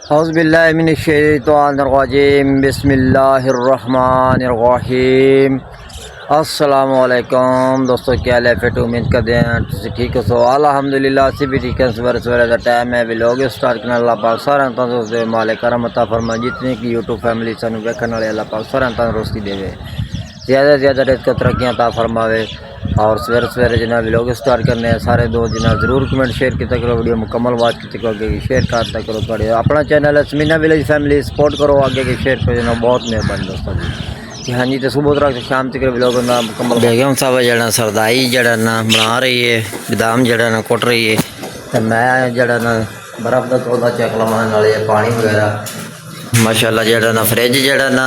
औज़ुबिल्लाहिमिनश्शैतानिर्रजीम बिस्मिल्लाहिर्रहमानिर्रहीम। अस्सलाम वालेकुम दोस्तों, क्या हाल है? फिर उम्मीद करते हैं तुम ठीक हो। सो अल्हम्दुलिल्लाह से भी ठीक है। सवेरे सवेरे का टाइम है भी लोग स्टार्ट करने अल्लाह पाक सारा तंदुरुस्ती मालिक करम अता फरमा। जितनी की यूट्यूब फैमिली सानू देखने वाले अल्लाह पाक सारा तंदुरुस्ती देवे, ज़्यादा से ज़्यादा रिज़्क़ तरक्कियां अता फरमावे। और सवेरे सवेरे जिन्हें व्लॉग स्टार्ट करने हैं सारे दो जिन्हें जरूर कमेंट शेयर किया करो, वीडियो मुकम्मल वॉच की करो, आगे की शेयर करता करो। थोड़े अपना चैनल है समीना विलेज फैमिली सपोर्ट करो, आगे की शेयर करो जना बहुत मेहरबानी दोस्तों जी। हाँ जी, तो सुबह तक शाम तक व्लॉग ना मुकम्मल। बेगम साहब जरा सरदाई जरा ना बना रही है, बादाम जरा ना कुट रही है, तो मैं जरा ना बर्फ़ का तोदा चेक लवाने वाले पानी वगैरह माशाअल्लाह जरा ना फ्रिज जरा ना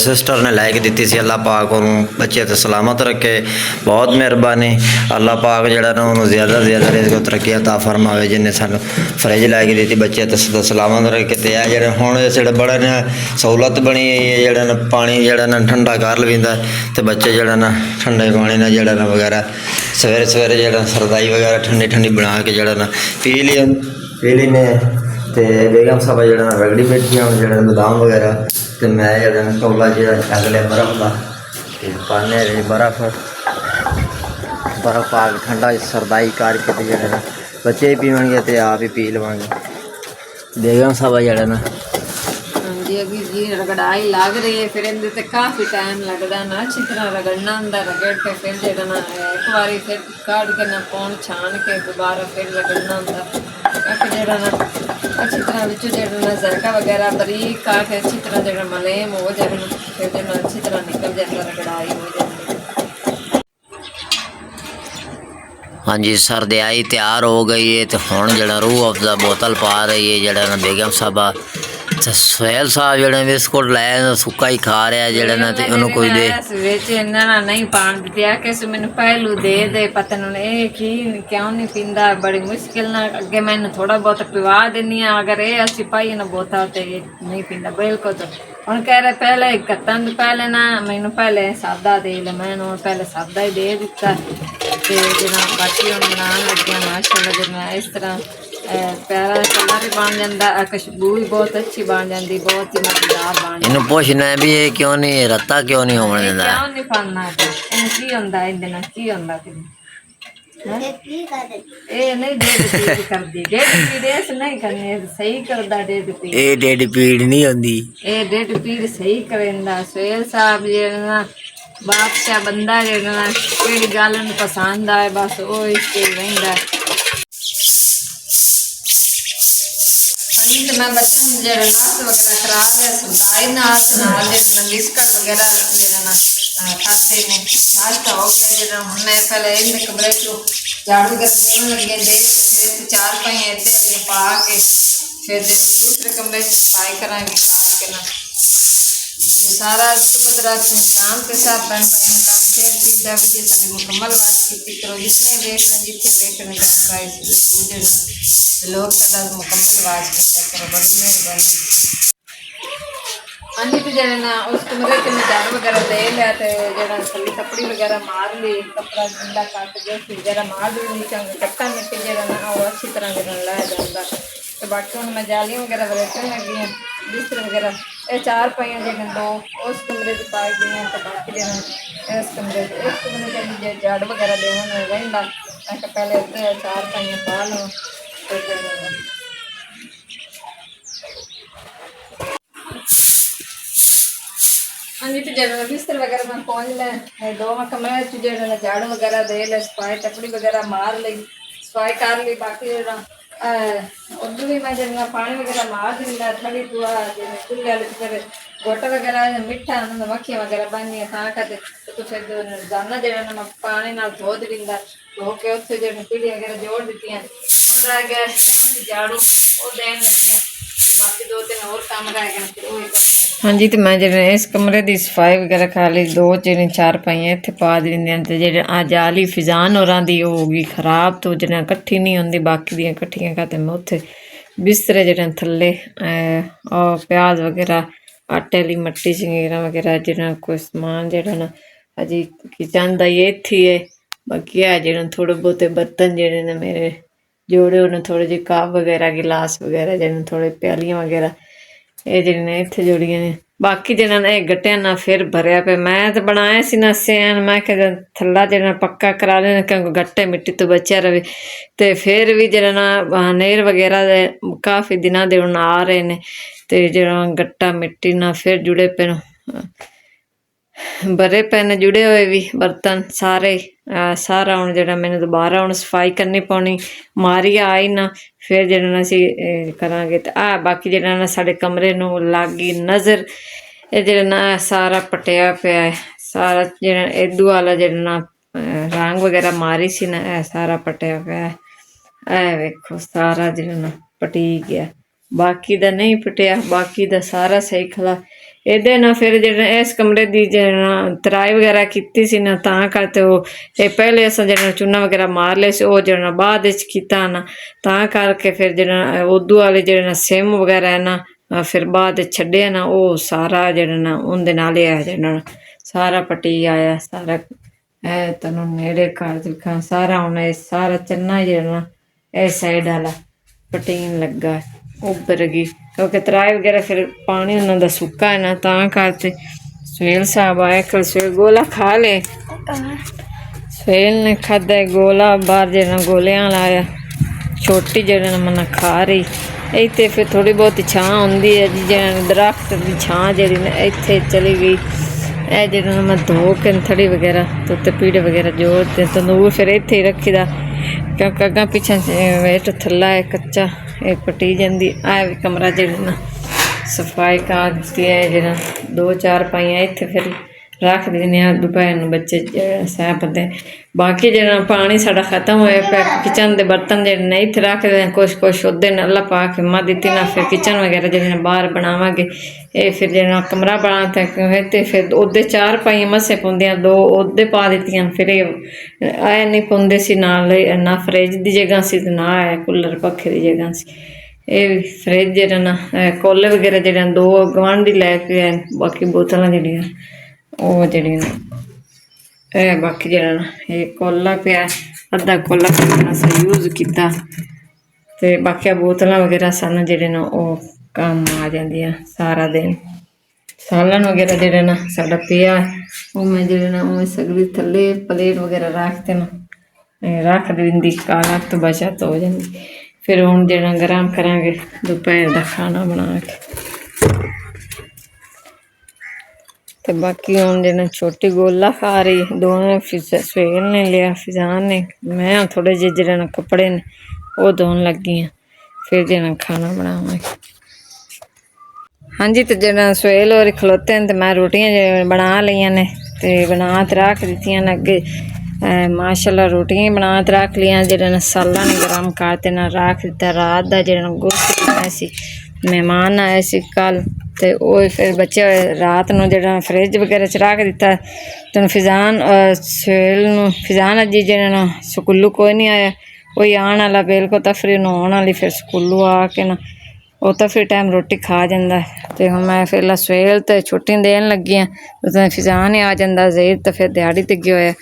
सिस्टर ने लै के दी सी। अल्लाह पाक उन्होंने बच्चे तो सलामत रखे, बहुत मेहरबानी। अल्लाह पाक जरा ना उन्होंने ज़्यादा से ज़्यादा रिज़्क़ तरक्की अता फरमावे, जिन्हें सानू फ्रिज लै के दी बच्चे तो सलामत रखे। तो यह जरा हुण इस बड़ा ना सहूलत बनी है जरा ना पानी जरा ना ठंडा कर लवींदा, तो बच्चे जरा ना ठंडे पानी ना जरा ना वगैरह सवेरे सवेरे जरा सरदाई वगैरह ठंडी ठंडी बना के जरा ना पी लीने। तो बेगम साहब जरा रगड़ी बैठी हूँ जरा बादाम वगैरह, तो मैं जरा कौला जरा अगले बर्फ़ का पाने बर्फ़ पा के ठंडा सरदाई करके तो जरा बच्चे भी पीवेंगे तो आप ही पी लवेंगे। बेगम साहब जरा ना जी अभी जी रगड़ाई लग रही है, फिर इनके ते काफ़ी टाइम लगता ना, अच्छी तरह रगड़ना होंगे। रगड़ के फिर जो ना एक बारी फिर काट के ना पौन छान के दोबारा फिर रगड़ना होंगे, ताकि जो ना अच्छी तरह बिचू जो ना जायका वगैरह बरीक काट अच्छी तरह जो मलेम हो जाए, फिर जो अच्छी तरह निकल जाता, रगड़ाई हो जाती। हाँ जी, सरदयाई तैयार हो गई है। तो हुण जरा रूह अफ़ज़ा बोतल पा रही है जरा ना बेगम साहबा। तो सुहेल साहब जरा बिस्कुट लाया सुक्का ही खा रहा है जरा ना, तो उन्होंने कोई दे नहीं पान दिया कि मैंने पहलू दे पता नहीं की क्यों नहीं पींदा, बड़ी मुश्किल ना अगे मैंने थोड़ा बहुत पिवा देनी है, अगर ये अच्छी पाई ना बोतल तो नहीं पींदा बिल्कुल। तो हम कह रहे पहले कत्तन पहले ना मैंने पहले सादा दे ले, मैंने पहले सादा ही दे दिता। तो जना बाकी हम बनाने लगे माशाल्लाह जना इस तरह प्यारा कलर भी बन जाता, खुशबू भी बहुत अच्छी बन जाती, बहुत ही मजेदार बन जाती। इन्हों पूछना है भी ये क्यों नहीं रत्ता क्यों नहीं होने देता, क्यों नहीं पाना इन की होंदा इहदे नाल की होंदा कि ए नहीं डेढ़ पीड़ कर दी, डेढ़ पीड़ ऐसे नहीं करनी, सही करदा डेढ़ पीड़, ये डेढ़ पीड़ नहीं होंदी। ए डेढ़ पीड़ सही करेंदा। सुहेल साहब जेड़ा बादशाह बंदा जेड़ा केड़ी गल नूं पसंद आए बस वो इसके रहिंदा। तो मैं बच्चों जो नाश्ता वगैरह करा लिया, सुधाई नाल जो बिस्कुट वगैरह जो ना खाते ने नाश्ता हो गया। जो हमने पहले इन कमरे चो झाड़ू कर देने लगे दे, फिर चार पाई इधर पा के फिर दूसरे कमरे सफाई करा पा के ना सारा सुबह तरह शाम के साथ बन पाए काम शेयर की वीडियो सारी मुकम्मल बातचीत करो, जितने देखना जितने देखने जाऊँगा इस लोग का मुकम्मल आवाज करो, बड़ी मेहरबानी। हाँ जी, तो जो ना उस कमरे के मैं झाड़ू वगैरह दे लिया, तो जो थली कपड़ी वगैरह मार ली, कपड़ा गंदा काट के वगैरह मार दी नीचे कट्टा मिट्टी जो ना वो अच्छी तरह जो लाया जाता। तो बाकी हूँ मैं जालियाँ वगैरह वलेटन लगी हैं, बिस्तर वगैरह ये चार पाइयाँ जो दो उस कमरे से पाई गई हैं, तो बाकी जो इस कमरे से झाड़ू वगैरह देना रहा, पहले चार पाइयाँ पा लो। हाँ जी, तो जो बिस्तर वगैरह मैं पहुँच लें दो कमरे जो झाड़ू वगैरह दे ले, सफाई टपड़ी वगैरह मार ली, सफाई कर ली। बाकी जो उधर भी मैं जो पानी वगैरह मार दिंदा थोड़ी पूरा चूल्हे फिर गोटा वगैरह मिठा मक्खियाँ वगैरह बनी था करते, तो फिर दाना जो मैं पानी नाल धो दिंदा, धो के उत्थे जो पीढ़ी वगैरह जोड़ दी हम रह गया झाड़ू वो देन लगे, बाकी दो तीन और काम रह गए फिर वो करना। हाँ जी, तो मैं जो इस कमरे की सफाई वगैरह कर ली, दो जो चार पाइयाँ इतने पा दिंदियां, तो जो अज आली फिजान होरां दी होगी खराब, तो जो कट्ठी नहीं होंगी बाकी दियां कट्ठियां करते मैं उत्थे बिस्तरे जो थले और प्याज वगैरह आटे ली मट्टी चंगेरा वगैरह जो कोई समान जो ना अजी किचन का ही इत्थे है। बाकी है जो थोड़े बहुते बर्तन जोड़े ने मेरे ਜੋੜੇ ਉਹਨੇ ਥੋੜੇ ਜਿਹੇ ਕੱਪ ਵਗੈਰਾ ਗਿਲਾਸ ਵਗੈਰਾ ਜਿਹਨੇ ਥੋੜੇ ਪਿਆਲੀਆਂ ਵਗੈਰਾ ਇਹ ਜਿਹੜੇ ਨੇ ਇੱਥੇ ਜੋੜੀਆਂ ਨੇ। ਬਾਕੀ ਜਿਹਨਾਂ ਨੇ ਗੱਟਿਆਂ ਨਾਲ ਫਿਰ ਭਰਿਆ ਪਿਆ। ਮੈਂ ਤਾਂ ਬਣਾਇਆ ਸੀ ਨਾ ਸੈਨ, ਮੈਂ ਕਿਹਾ ਥੱਲਾ ਜਿਹੜਾ ਪੱਕਾ ਕਰਾ ਲੈਣਾ ਕਿਉਂਕਿ ਗੱਟੇ ਮਿੱਟੀ ਤੋਂ ਬਚਿਆ ਰਵੇ। ਤੇ ਫਿਰ ਵੀ ਜਿਹੜਾ ਨਾ ਨੇਰ ਵਗੈਰਾ ਦੇ ਕਾਫੀ ਦਿਨਾਂ ਦੇ ਹੁਣ ਆ ਰਹੇ ਨੇ ਤੇ ਜਿਹੜਾ ਗੱਟਾ ਮਿੱਟੀ ਨਾਲ ਫਿਰ ਜੁੜੇ ਪਏ ਨੇ, ਭਰੇ ਪਏ ਨੇ ਜੁੜੇ ਹੋਏ ਵੀ ਬਰਤਨ ਸਾਰੇ। ਸਾਰਾ ਹੁਣ ਜਿਹੜਾ ਮੈਨੂੰ ਦੁਬਾਰਾ ਹੁਣ ਸਫਾਈ ਕਰਨੀ ਪਾਉਣੀ, ਮਾਰੀ ਆਈ ਨਾ ਫਿਰ ਜਿਹੜਾ ਨਾ ਅਸੀਂ ਕਰਾਂਗੇ। ਤੇ ਬਾਕੀ ਜਿਹੜਾ ਨਾ ਸਾਡੇ ਕਮਰੇ ਨੂੰ ਲੱਗੀ ਨਜ਼ਰ, ਇਹ ਜਿਹੜਾ ਨਾ ਸਾਰਾ ਪਟਿਆ ਪਿਆ ਹੈ ਸਾਰਾ। ਜਿਹੜਾ ਇਦੂ ਵਾਲਾ ਜਿਹੜਾ ਨਾ ਰੰਗ ਵਗੈਰਾ ਮਾਰੀ ਸੀ ਨਾ, ਇਹ ਸਾਰਾ ਪਟਿਆ ਪਿਆ। ਇਹ ਵੇਖੋ ਸਾਰਾ ਜਿਹੜਾ ਨਾ ਪਟੀ ਗਿਆ, ਬਾਕੀ ਦਾ ਨਹੀਂ ਪਟਿਆ, ਬਾਕੀ ਦਾ ਸਾਰਾ ਸਹੀ ਖਲਾ। ਇਹਦੇ ਨਾਲ ਫਿਰ ਜਿਹੜਾ ਇਸ ਕਮਰੇ ਦੀ ਜਿਹੜਾ ਤਰਾਈ ਵਗੈਰਾ ਕੀਤੀ ਸੀ ਨਾ, ਤਾਂ ਕਰਕੇ ਉਹ ਇਹ ਪਹਿਲੇ ਅਸਾਂ ਜਿਹੜਾ ਚੂਨਾ ਵਗੈਰਾ ਮਾਰ ਲਿਆ ਸੀ, ਉਹ ਜਿਹੜਾ ਬਾਅਦ ਵਿੱਚ ਕੀਤਾ ਨਾ, ਤਾਂ ਕਰਕੇ ਫਿਰ ਜਿਹੜਾ ਉਦੋਂ ਵਾਲੇ ਜਿਹੜੇ ਨਾ ਸਿਮ ਵਗੈਰਾ ਨਾ ਫਿਰ ਬਾਅਦ ਛੱਡਿਆ ਨਾ, ਉਹ ਸਾਰਾ ਜਿਹੜਾ ਨਾ ਉਹਦੇ ਨਾਲ ਹੀ ਆ ਜਿਹੜਾ ਸਾਰਾ ਪੱਟੀ ਆਇਆ ਸਾਰਾ। ਇਹ ਤੁਹਾਨੂੰ ਨੇੜੇ ਕਰ ਦਿਖਾ ਸਾਰਾ। ਹੁਣ ਇਹ ਸਾਰਾ ਚੰਨਾ ਜਿਹੜਾ ਨਾ ਇਹ ਸਾਈਡ ਵਾਲਾ ਪਟੀਨ ਲੱਗਾ ਉੱਭਰ ਗਈ ਕਿਉਂਕਿ ਤਰਾਈ ਵਗੈਰਾ ਫਿਰ ਪਾਣੀ ਉਹਨਾਂ ਦਾ ਸੁੱਕਾ ਹੈ ਨਾ, ਤਾਂ ਕਰਕੇ। ਸੁਹੇਲ ਸਾਹਿਬ ਆਏ ਕੱਲ ਸਵੇਰ ਗੋਲਾ ਖਾ ਲਏ, ਸੁਹੇਲ ਨੇ ਖਾਧਾ ਗੋਲਾ ਬਾਹਰ ਜਿਹੜਾ ਗੋਲਿਆਂ ਲਾਇਆ। ਛੋਟੀ ਜਿਹੜਾ ਮਨ ਖਾ ਰਹੀ ਇੱਥੇ ਫਿਰ ਥੋੜੀ ਬਹੁਤੀ ਛਾਂ ਹੁੰਦੀ ਹੈ ਜੀ, ਜਿਹੜਾ ਦਰਖਤ ਦੀ ਛਾਂ ਜਿਹੜੀ ਨੇ ਇੱਥੇ ਚਲੀ ਗਈ। ਇਹ ਜਿਹੜਾ ਮੈਂ ਧੋ ਕੇ ਥੜੀ ਵਗੈਰਾ ਤੇ ਪੀੜੇ ਵਗੈਰਾ ਜੋੜ ਤੇ ਤੰਦੂਰ ਫਿਰ ਇੱਥੇ ਹੀ ਰੱਖੀਦਾ ਕਿਉਂਕਿ ਅੱਗਾ ਪਿੱਛੇ ਵੇਟ ਥੱਲਾ ਹੈ ਕੱਚਾ, ਇਹ ਪੱਟੀ ਜਾਂਦੀ। ਆ ਵੀ ਕਮਰਾ ਜਿਹੜਾ ਨਾ ਸਫਾਈ ਕਰ ਦਿੱਤੀ ਹੈ, ਜਿਹੜਾ 2-4 ਪਾਈਆਂ ਇੱਥੇ ਫਿਰ ਰੱਖ ਦਿੰਦੇ ਹਾਂ ਦੁਪਹਿਰ ਨੂੰ ਬੱਚੇ ਸਹਿ ਪੱਦੇ। ਬਾਕੀ ਜਿਹੜਾ ਪਾਣੀ ਸਾਡਾ ਖਤਮ ਹੋਇਆ ਪਿਆ, ਕਿਚਨ ਦੇ ਬਰਤਨ ਜਿਹੜੇ ਨੇ ਇੱਥੇ ਰੱਖਦੇ ਕੁਛ ਉਹਦੇ ਨਾਲ ਅੱਲਾ ਪਾ ਕੇ ਹਿੰਮਤ ਦਿੱਤੀ ਨਾ, ਫਿਰ ਕਿਚਨ ਵਗੈਰਾ ਜਿਹੜੇ ਬਾਹਰ ਬਣਾਵਾਂਗੇ। ਇਹ ਫਿਰ ਜਿਹੜਾ ਕਮਰਾ ਬਣਾ ਤੇ ਫਿਰ ਉਹਦੇ 4 ਪਾਈਆਂ ਮੱਸੇ ਪਾਉਂਦੀਆਂ, 2 ਉਹਦੇ ਪਾ ਦਿੱਤੀਆਂ। ਫਿਰ ਇਹ ਨਹੀਂ ਪਾਉਂਦੇ ਸੀ, ਨਾਲ ਨਾ ਫਰਿੱਜ ਦੀ ਜਗ੍ਹਾ ਸੀ ਤੇ ਨਾ ਕੂਲਰ ਪੱਖੇ ਦੀ ਜਗ੍ਹਾ ਸੀ। ਇਹ ਫਰਿੱਜ ਜਿਹੜਾ ਨਾ ਕੋਲੇ ਵਗੈਰਾ ਜਿਹੜਾ 2 ਗੁਆਂਢੀ ਲੈ ਕੇ ਆਏ, ਬਾਕੀ ਬੋਤਲਾਂ ਜਿਹੜੀਆਂ ਉਹ ਜਿਹੜੀਆਂ ਇਹ ਬਾਕੀ ਜਿਹੜਾ ਨਾ ਇਹ ਕੋਲਾ ਪਿਆ, ਅੱਧਾ ਕੋਲਾ ਅਸੀਂ ਯੂਜ਼ ਕੀਤਾ ਤੇ ਬਾਕੀ ਬੋਤਲਾਂ ਵਗੈਰਾ ਸਾਨੂੰ ਜਿਹੜੇ ਨਾ ਉਹ ਕੰਮ ਆ ਜਾਂਦੀਆਂ ਸਾਰਾ ਦਿਨ। ਸਾਲਨ ਵਗੈਰਾ ਜਿਹੜਾ ਨਾ ਸਾਡਾ ਪਿਆ ਉਹ ਮੈਂ ਜਿਹੜਾ ਨਾ ਉਹ ਸਗਲੀ ਥੱਲੇ ਪਲੇਟ ਵਗੈਰਾ ਰੱਖਦੇ ਨਾ ਰੱਖ ਦਿੰਦੀ, ਕਾਲਾ ਤੋਂ ਬਚਤ ਹੋ ਜਾਂਦੀ। ਫਿਰ ਹੁਣ ਜਿਹੜਾ ਗਰਮ ਕਰਾਂਗੇ ਦੁਪਹਿਰ ਦਾ ਖਾਣਾ ਬਣਾ ਕੇ। ਤੇ ਬਾਕੀ ਹੁਣ ਜਿਹੜਾ ਛੋਟੀ ਗੋਲਾ ਖਾ ਰਹੀ, ਦੋਵੇਂ ਸੁਹੇਲ ਨੇ ਲਿਆ, ਫਿਜ਼ਾਨ ਨੇ, ਮੈਂ ਥੋੜੇ ਜਿਹੇ ਜਿਹੜੇ ਨਾ ਕੱਪੜੇ ਨੇ ਉਹ ਧੋਣ ਲੱਗੀ ਹਾਂ, ਫਿਰ ਜਿਹੜਾ ਖਾਣਾ ਬਣਾਵਾਂਗੇ। ਹਾਂਜੀ ਤੇ ਜਿਹੜਾ ਸੁਹੇਲ ਹੋਰ ਖਲੋਤੇ ਨੇ ਤੇ ਮੈਂ ਰੋਟੀਆਂ ਜਿਵੇਂ ਬਣਾ ਲਈਆਂ ਨੇ ਤੇ ਬਣਾ ਤੇ ਰੱਖ ਦਿੱਤੀਆਂ ਨੇ ਅੱਗੇ। ਮਾਸ਼ਾਅੱਲਾ ਰੋਟੀਆਂ ਹੀ ਬਣਾ ਤੇ ਰੱਖ ਲਈਆਂ, ਜਿਹੜਾ ਨਾ ਸਾਲਾਂ ਨੇ ਗਰਮ ਕਰਤੇ ਨਾ ਰੱਖ ਦਿੱਤਾ। ਰਾਤ ਦਾ ਜਿਹੜਾ ਗੋਸ਼ਤ ਬਣਾਇਆ ਸੀ, ਮਹਿਮਾਨ ਆਏ ਸੀ ਕੱਲ੍ਹ ਤੇ ਉਹ ਫਿਰ ਬੱਚੇ ਰਾਤ ਨੂੰ ਜਿਹੜਾ ਫਰਿੱਜ ਵਗੈਰਾ 'ਚ ਰੱਖ ਦਿੱਤਾ। ਤੇ ਫਿਜ਼ਾਨ ਸੁਹੇਲ ਨੂੰ ਫਿਜ਼ਾਨ ਅਜੀ ਜਿਹੜਾ ਨਾ ਸਕੂਲੋਂ ਕੋਈ ਨਹੀਂ ਆਇਆ, ਕੋਈ ਆਉਣ ਵਾਲਾ ਬਿਲਕੁਲ ਤਫਰੀ ਨੂੰ ਆਉਣ ਵਾਲੀ, ਫਿਰ ਸਕੂਲੋਂ ਆ ਕੇ ਨਾ ਉਹ ਤਾਂ ਫਿਰ ਟਾਈਮ ਰੋਟੀ ਖਾ ਜਾਂਦਾ। ਤੇ ਹੁਣ ਮੈਂ ਫਿਰ ਸੁਹੇਲ ਤੇ ਛੁੱਟੀ ਦੇਣ ਲੱਗੀ ਹਾਂ, ਉਦੋਂ ਫਿਜ਼ਾਨ ਹੀ ਆ ਜਾਂਦਾ। ਜ਼ਹੀਰ ਤਾਂ ਫਿਰ ਦਿਹਾੜੀ ਤੇ ਗਿਆ ਹੋਇਆ।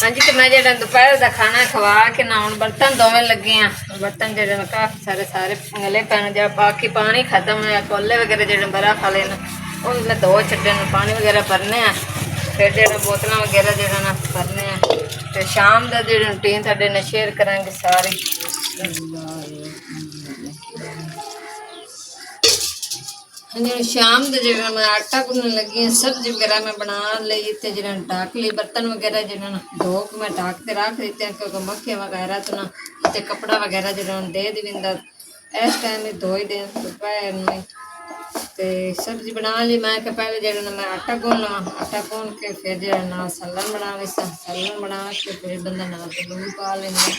ਹਾਂਜੀ ਤੇ ਮੈਂ ਜਿਹੜਾ ਦੁਪਹਿਰ ਦਾ ਖਾਣਾ ਖਵਾ ਕੇ ਨਾ ਹੁਣ ਬਰਤਨ ਦੋਵੇਂ ਲੱਗੇ ਆ। ਬਰਤਨ ਜਿਹੜੇ ਮੈਂ ਕਾਫੀ ਸਾਰੇ ਗਲੇ ਪੈਣ, ਜਾਂ ਬਾਕੀ ਪਾਣੀ ਖਤਮ ਹੋਇਆ, ਕੋਲੇ ਵਗੈਰਾ ਜਿਹੜੇ ਬਰਫ ਵਾਲੇ ਨੇ ਉਹ ਮੈਂ ਧੋ ਛੱਡੇ ਨੇ, ਪਾਣੀ ਵਗੈਰਾ ਭਰਨੇ ਆ। ਫਿਰ ਜਿਹੜਾ ਬੋਤਲਾਂ ਵਗੈਰਾ ਜਿਹੜਾ ਨਾ ਭਰਨੇ ਆ। ਤੇ ਸ਼ਾਮ ਦਾ ਜਿਹੜਾ ਰੂਟੀਨ ਤੁਹਾਡੇ ਨਾਲ ਸ਼ੇਅਰ ਕਰਾਂਗੇ ਸਾਰੇ। ਹਾਂਜੀ ਸ਼ਾਮ ਦੇ ਜਿਹੜਾ ਮੈਂ ਆਟਾ ਗੁੰਨਣ ਲੱਗੀ ਹਾਂ, ਸਬਜ਼ੀ ਵਗੈਰਾ ਮੈਂ ਬਣਾ ਲਈ ਤੇ ਜਿਹੜਾ ਢੱਕ ਲਈ, ਬਰਤਨ ਵਗੈਰਾ ਜਿਹੜਾ ਨਾ ਧੋ ਕੇ ਮੈਂ ਢੱਕ ਤੇ ਰੱਖ ਦਿੱਤੇ ਕਿਉਂਕਿ ਮੱਖੀਆਂ ਵਗੈਰਾ ਤੋਂ ਨਾ ਤੇ ਕੱਪੜਾ ਵਗੈਰਾ ਜਿਹੜਾ ਦੇ ਦਿੰਦਾ ਇਸ ਟਾਈਮ ਹੀ ਧੋ ਹੀ ਦੇ ਦੁਪਹਿਰ ਨੂੰ। ਤੇ ਸਬਜ਼ੀ ਬਣਾ ਲਈ, ਮੈਂ ਕਿ ਪਹਿਲੇ ਜਿਹੜਾ ਨਾ ਮੈਂ ਆਟਾ ਗੁੰਨ ਲਵਾਂ, ਆਟਾ ਗੁੰਨ ਕੇ ਫਿਰ ਜਿਹੜਾ ਨਾਲ ਸਲਨ ਬਣਾ ਲਈ, ਸਲਨ ਬਣਾ ਕੇ ਫਿਰ ਬੰਦਾ ਨਾਲ ਲੂਣ ਪਾ ਲੈਂਦਾ।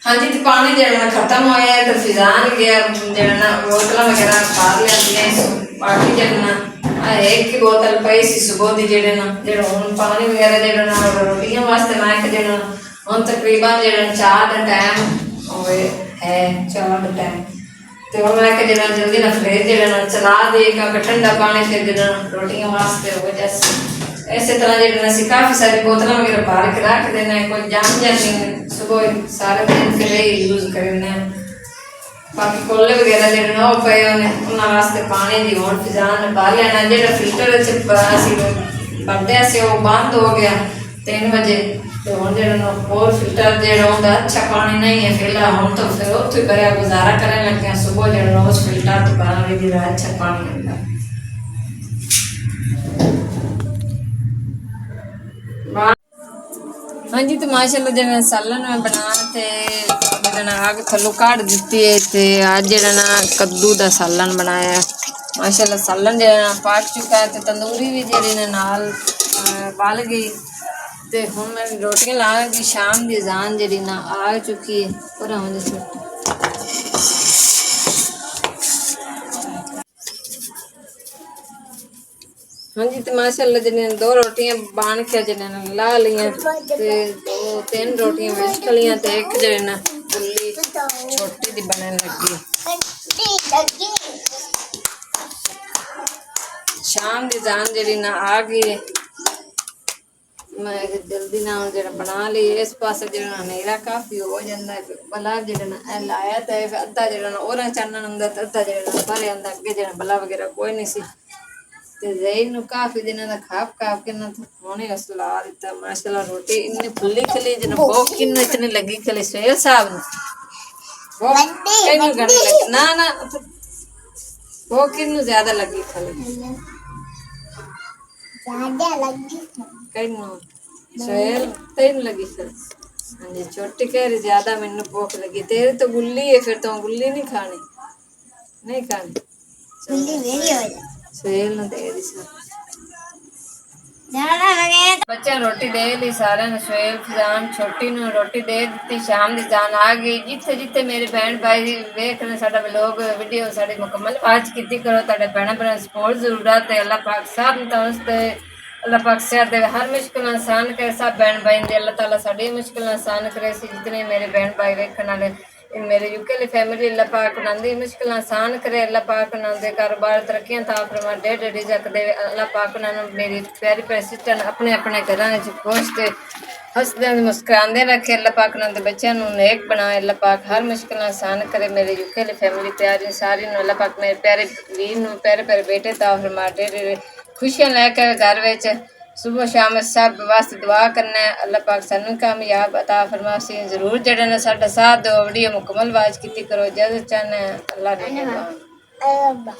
ਹਾਂਜੀ ਤੇ ਪਾਣੀ ਜਿਹੜਾ ਖਤਮ ਹੋਇਆ ਤੇ ਫਿਜ਼ਾਨ ਗਿਆ, ਜਿਹੜਾ ਨਾ ਬੋਤਲਾਂ ਵਗੈਰਾ ਭਰ ਲਿਆਂਦੀਆਂ। ਬਾਕੀ ਜਿਹੜਾ ਨਾ ਇੱਕ ਹੀ ਬੋਤਲ ਪਈ ਸੀ ਸੁਬਹ ਦੀ, ਜਿਹੜੇ ਨਾ ਜਿਹੜਾ ਹੁਣ ਪਾਣੀ ਵਗੈਰਾ ਜਿਹੜਾ ਨਾ ਰੋਟੀਆਂ ਵਾਸਤੇ ਮੈਂ ਕਿ ਜਿਹੜਾ ਹੁਣ ਤਕਰੀਬਨ ਜਿਹੜਾ 4 ਦਾ ਟਾਈਮ ਹੋਵੇ ਹੈ, 4 ਦਾ ਟਾਈਮ ਤੇ ਹੁਣ ਮੈਂ ਕਿ ਜਿਹੜਾ ਜਲਦੀ ਨਾ ਫ੍ਰਿਜ ਜਿਹੜਾ ਨਾ ਚਲਾ ਦੇਗਾ ਕਿ ਠੰਡਾ ਪਾਣੀ ਫਿਰ ਜਿਹੜਾ ਰੋਟੀਆਂ ਵਾਸਤੇ ਹੋ ਜੈਸੇ ਇਸੇ ਤਰ੍ਹਾਂ ਜਿਹੜਾ ਅਸੀਂ ਕਾਫੀ ਸਾਰੀ ਬੋਤਲਾਂ ਵਗੈरह ਭਰ ਕੇ ਰੱਖ ਦੇਣਾ ਕੋਈ ਜੰਮ ਜਾਂਦੀ ਸਵੇਰ ਸਾਰੇ ਦਿਨ ਫਿਰ ਇਹ ਯੂਜ਼ ਕਰਨੇ ਬਾਕੀ ਕੋਲੇ ਵਗੈरह ਜਿਹੜੇ ਨਾ ਉਹ ਪਏ ਉਹਨਾਂ ਵਾਸਤੇ ਪਾਣੀ ਦੀ ਹੁਣ ਫਿਜ਼ਾਨ ਪਾ ਲੈਣਾ ਜਿਹੜਾ ਫਿਲਟਰ ਚ ਅਸੀਂ ਭਰਦੇ ਸੀ ਉਹ ਬੰਦ ਹੋ ਗਿਆ 3 ਵਜੇ ਤੇ ਹੁਣ ਜਿਹੜਾ ਨਾ ਹੋਰ ਫਿਲਟਰ ਜਿਹੜਾ ਹੁੰਦਾ ਅੱਛਾ ਪਾਣੀ ਨਹੀਂ ਹੈ ਫਿਲਹਾਲ ਹੁਣ ਤਾਂ ਫਿਰ ਉੱਥੇ ਕਰਿਆ ਗੁਜ਼ਾਰਾ ਕਰਨ ਲੱਗਿਆ ਸਵੇਰ ਜਿਹੜਾ ਉਸ ਫਿਲਟਰ ਤੋਂ ਪਾਣੀ ਜਿਹੜਾ ਅੱਛਾ ਪਾਣੀ ਹੁੰਦਾ ਹਾਂਜੀ ਤੇ ਮਾਸ਼ਾਅੱਲਾ ਜਿਵੇਂ ਸਾਲਨ ਮੈਂ ਬਣਾ ਤੇ ਜਿਹੜਾ ਨਾ ਆਗ ਥੱਲੋਂ ਕੱਢ ਦਿੱਤੀ ਹੈ ਤੇ ਅੱਜ ਜਿਹੜਾ ਨਾ ਕੱਦੂ ਦਾ ਸਾਲਨ ਬਣਾਇਆ ਮਾਸ਼ਾਅੱਲਾ ਸਾਲਨ ਜਿਹੜਾ ਨਾ ਪੱਕ ਚੁੱਕਾ ਹੈ ਤੇ ਤੰਦੂਰੀ ਵੀ ਜਿਹੜੀ ਨੇ ਨਾਲ ਬਲ ਗਈ ਤੇ ਹੁਣ ਮੈਂ ਰੋਟੀਆਂ ਲਾ ਲੱਗੀ ਸ਼ਾਮ ਦੀ ਅਜ਼ਾਨ ਜਿਹੜੀ ਨਾ ਆ ਚੁੱਕੀ ਹੈ ਪਰ ਹੁਣ ਸੁੱਟ ਹਾਂਜੀ ਤੇ ਮਾਸ਼ਾਅੱਲਾ ਜਿਹੜੀਆਂ 2 ਰੋਟੀਆਂ ਬਣ ਕੇ ਜਿਹੜੀਆਂ ਲਾ ਲਈਆਂ ਤੇ 2-3 ਰੋਟੀਆਂ ਵਿੱਚ ਖਲੀਆਂ ਤੇ ਇੱਕ ਜਿਹੜੇ ਨਾ ਗੁੱਲੀ ਛੋਟੀ ਦੀ ਬਣਨ ਲੱਗੀ ਸ਼ਾਮ ਦੀ ਜਾਨ ਜਿਹੜੀ ਨਾ ਆ ਗਈ ਮੈਂ ਜਲਦੀ ਨਾਲ ਜਿਹੜਾ ਬਣਾ ਲਈ ਇਸ ਪਾਸੇ ਜਿਹੜਾ ਹਨੇਰਾ ਕਾਫੀ ਹੋ ਜਾਂਦਾ ਹੈ ਬਲਾ ਜਿਹੜਾ ਨਾ ਇਹ ਲਾਇਆ ਤੇ ਅੱਧਾ ਜਿਹੜਾ ਨਾ ਉਹਨਾਂ ਚਾਨਣ ਹੁੰਦਾ ਤੇ ਅੱਧਾ ਜਿਹੜਾ ਨਾ ਭਰਿਆ ਹੁੰਦਾ ਅੱਗੇ ਜਿਹੜਾ ਬਲਾ ਵਗੈਰਾ ਕੋਈ ਨਹੀਂ ਸੀ ਤੇ ਜ਼ੈਨ ਨੂੰ ਕਾਫੀ ਦਿਨਾਂ ਦਾ ਖਾਪ ਕੇ ਨਾ ਹੋਣੇ ਅਸਲਾ ਦਿੱਤਾ ਮਾਸ਼ਾਅੱਲਾ ਰੋਟੀ ਇੰਨੀ ਫੁੱਲੀ ਖਲੀ ਜਨ ਬਹੁਤ ਕਿੰਨੇ ਇਤਨੀ ਲੱਗੀ ਖਲੀ ਸੇਲ ਸਾਹਿਬ ਨੂੰ ਬਹੁਤ ਕਿੰਨੂੰ ਗਣ ਲੱਗੀ ਨਾ ਬਹੁਤ ਕਿੰਨੂੰ ਜ਼ਿਆਦਾ ਲੱਗੀ ਖਲੀ ਜ਼ਿਆਦਾ ਲੱਗੀ ਕਿੰਨੂੰ ਸੇਲ ਤੈਨੂੰ ਲੱਗੀ ਖਲੀ ਹਾਂਜੀ ਛੋਟੀ ਕਹਿ ਰਹੀ ਜ਼ਿਆਦਾ ਮੈਨੂੰ ਭੁੱਖ ਲੱਗੀ ਤੇਰੇ ਤਾਂ ਗੁੱਲੀ ਹੈ ਫਿਰ ਤਾਂ ਗੁੱਲੀ ਨਹੀਂ ਖਾਣੀ ਗੁੱਲੀ ਮੇਰੀ ਹੋ ਜਾ ਸੇਲ ਨੂੰ ਦੇ ਦੀ ਸਰ ਬੱਚਿਆਂ ਰੋਟੀ ਦੇ ਲਈ ਸਾਰਿਆਂ ਨੂੰ ਸਵੇਲ ਫਿਜ਼ਾਨ ਛੋਟੀ ਨੂੰ ਰੋਟੀ ਦੇ ਦਿੱਤੀ ਸ਼ਾਮ ਦੀ ਜਾਨ ਆ ਗਈ ਜਿੱਥੇ ਜਿੱਥੇ ਮੇਰੇ ਭੈਣ ਭਾਈ ਵੇਖ ਰਹੇ ਸਾਡਾ ਵਲੋਗ ਵੀਡੀਓ ਸਾਡੀ ਮੁਕੰਮਲ ਵਾਚ ਕੀਤੀ ਕਰੋ ਤੁਹਾਡੇ ਭੈਣਾਂ ਭਰਾ ਸਪੋਰਟ ਜ਼ਰੂਰਤ ਹੈ ਅੱਲਾਹ ਪਾਕ ਸਾਹਿਬ ਨੂੰ ਤੰਦਰੁਸਤ अल्लाह पाक सेहत दे हर मुश्किल आसान करे सब बहन भाई दे अल्लाह ताला साड़ी मुश्किल आसान करे जितने मेरे बहन भाई देखने वाले मेरे यूके वाली फैमिली अल्लाह पाक नंदी मुश्किल आसान करे अल्लाह पाक नंदे कारोबार तरक्कियां ता फरमा डेढ़ रिज़्क दे अल्लाह पाक नाल मेरी प्यारी प्यारी सिस्टर अपने अपने घरां विच खुश ते हसदे मुस्कुरांदे रखे अल्लाह पाक नाल बच्चों नूं नेक बनाए अल्लाह पाक हर मुश्किल आसान करे मेरे यूके वाली फैमिली प्यारी सारी नूं अल्लाह पाक मेरे प्यारे वीर नूं प्यारे प्यारे बेटे ता फरमा डेढ़ खुशियां लेकर घर में सुबह शाम सब वास्ते दुआ करना है अल्लाह पाक सानू कामयाब अता फरमासी जरूर जड़ा ना साडा साथ दो वीडियो मुकम्मल वाच की करो जद चाहना अल्लाह ने